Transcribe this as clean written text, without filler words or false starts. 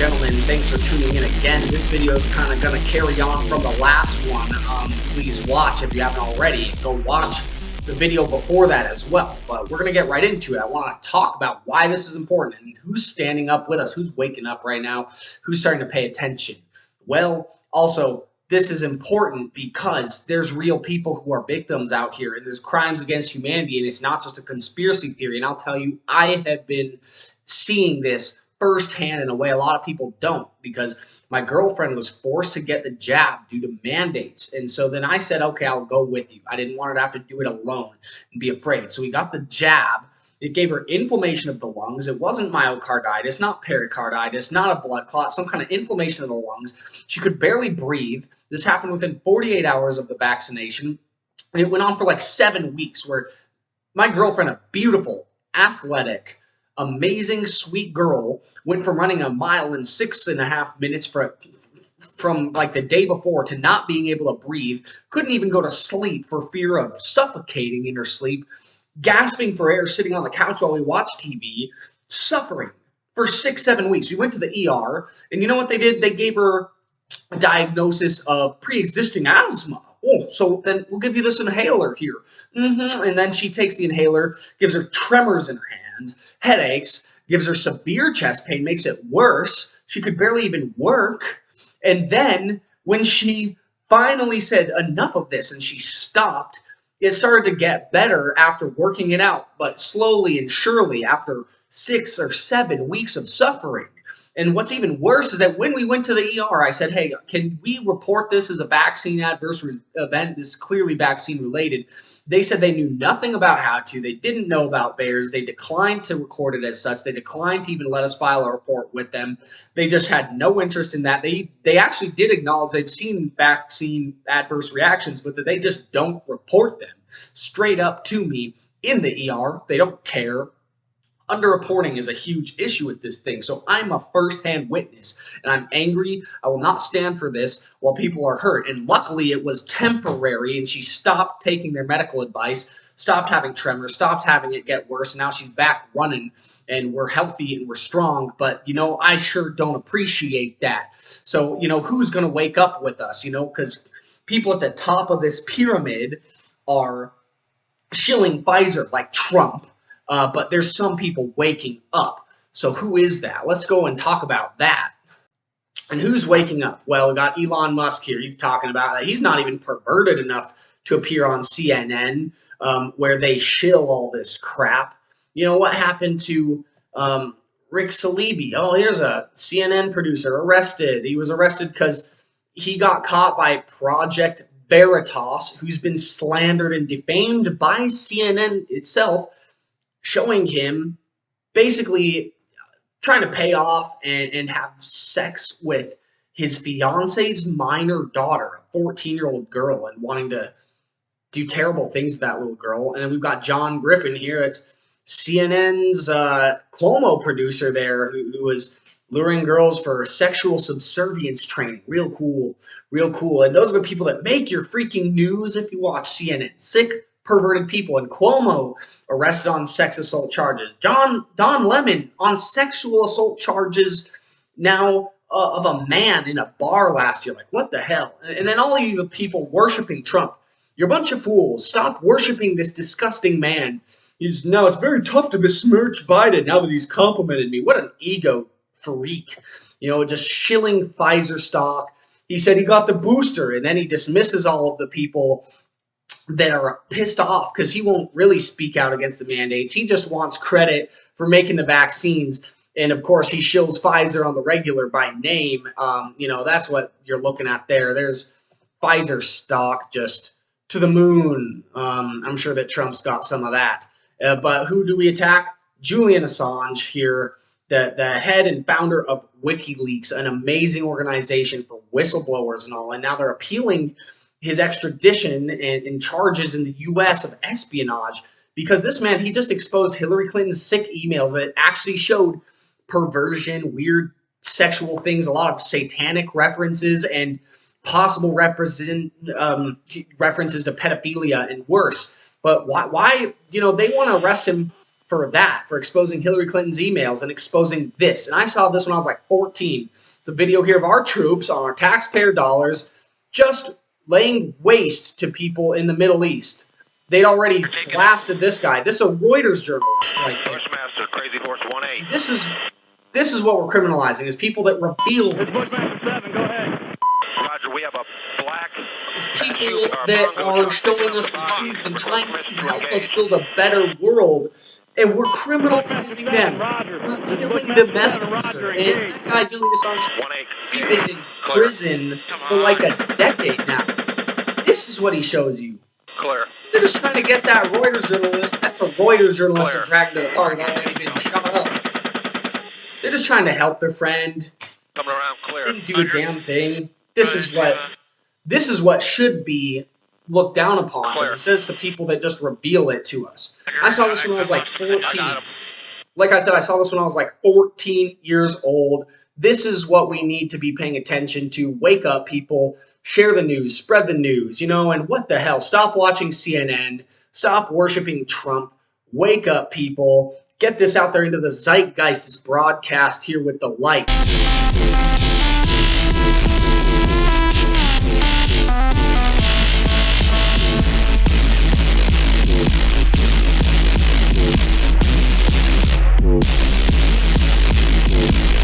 gentlemen, thanks for tuning in again. This video is kind of going to carry on from the last one. Please watch if you haven't already. Go watch the video before that as well. But we're going to get right into it. I want to talk about why this is important and who's standing up with us, who's waking up right now, who's starting to pay attention. Well, also, this is important because there's real people who are victims out here, and there's crimes against humanity, and it's not just a conspiracy theory. And I'll tell you, I have been seeing this firsthand in a way a lot of people don't, because my girlfriend was forced to get the jab due to mandates. And so then I said, okay, I'll go with you. I didn't want her to have to do it alone and be afraid. So we got the jab. It gave her inflammation of the lungs. It wasn't myocarditis, not pericarditis, not a blood clot, some kind of inflammation of the lungs. She could barely breathe. This happened within 48 hours of the vaccination. And it went on for like 7 weeks, where my girlfriend, a beautiful, athletic, amazing, sweet girl, went from running a mile in 6.5 minutes from like the day before to not being able to breathe, couldn't even go to sleep for fear of suffocating in her sleep, gasping for air, sitting on the couch while we watched TV, suffering for 6-7 weeks. We went to the ER, and you know what they did? They gave her a diagnosis of pre-existing asthma. Oh, so then we'll give you this inhaler here. And then she takes the inhaler, gives her tremors in her hands, headaches, gives her severe chest pain, makes it worse. She could barely even work. And then when she finally said enough of this and she stopped, it started to get better after working it out, but slowly and surely after 6 or 7 weeks of suffering. And what's even worse is that when we went to the ER, I said, hey, can we report this as a vaccine adverse event? This is clearly vaccine related. They said they knew nothing about how to. They didn't know about VAERS. They declined to record it as such. They declined to even let us file a report with them. They just had no interest in that. They actually did acknowledge they've seen vaccine adverse reactions, but that they just don't report them straight up to me in the ER. They don't care. Underreporting is a huge issue with this thing, so I'm a first-hand witness, and I'm angry. I will not stand for this while people are hurt, and luckily it was temporary, and she stopped taking their medical advice, stopped having tremors, stopped having it get worse, and now she's back running, and we're healthy and we're strong, but, you know, I sure don't appreciate that. So, you know, who's going to wake up with us, you know, because people at the top of this pyramid are shilling Pfizer like Trump. But there's some people waking up. So who is that? Let's go and talk about that. And who's waking up? Well, we got Elon Musk here. He's talking about that. He's not even perverted enough to appear on CNN, where they shill all this crap. You know, what happened to Rick Salibi? Oh, here's a CNN producer arrested. He was arrested because he got caught by Project Veritas, who's been slandered and defamed by CNN itself, showing him basically trying to pay off and have sex with his fiance's minor daughter, a 14-year-old girl, and wanting to do terrible things to that little girl. And then we've got John Griffin here. That's CNN's Cuomo producer there, who was luring girls for sexual subservience training. Real cool, real cool. And those are the people that make your freaking news if you watch CNN. Sick, perverted people. And Cuomo arrested on sex assault charges. Don Lemon on sexual assault charges now of a man in a bar last year. Like, what the hell? And then all of you people worshiping Trump. You're a bunch of fools. Stop worshiping this disgusting man. No, it's very tough to besmirch Biden now that he's complimented me. What an ego freak. You know, just shilling Pfizer stock. He said he got the booster, and then he dismisses all of the people that are pissed off because he won't really speak out against the mandates. He just wants credit for making the vaccines. And of course, he shills Pfizer on the regular by name. You know, that's what you're looking at there. There's Pfizer stock just to the moon. I'm sure that Trump's got some of that. But who do we attack? Julian Assange here, the head and founder of WikiLeaks, an amazing organization for whistleblowers and all. And now they're appealing his extradition and charges in the U.S. of espionage, because this man, he just exposed Hillary Clinton's sick emails that actually showed perversion, weird sexual things, a lot of satanic references, and possible references to pedophilia and worse. But why, you know, they want to arrest him for that, for exposing Hillary Clinton's emails and exposing this. And I saw this when I was like 14. It's a video here of our troops on our taxpayer dollars just laying waste to people in the Middle East. They'd already blasted this guy. This is a Reuters journalist right there. This is what we're criminalizing, is people that reveal this. Bushmaster 7, go ahead. Roger, we have a black... It's people that are showing us the truth and trying to help us build a better world, and we're criminalizing them. We're killing the messenger. And that guy, Julian Assange, he's been in prison for like a decade now. This is what he shows you. Clear. They're just trying to get that Reuters journalist. That's a Reuters journalist and dragged to the car and already been shot up. They're just trying to help their friend. Coming around clear. Didn't do a damn thing. This is what should be looked down upon. It says to people that just reveal it to us. I saw this when I was like 14. Like I said, I saw this when I was like 14 years old. This is what we need to be paying attention to. Wake up, people. Share the news. Spread the news. You know, and what the hell? Stop watching CNN. Stop worshiping Trump. Wake up, people. Get this out there into the zeitgeist, this broadcast here with the light.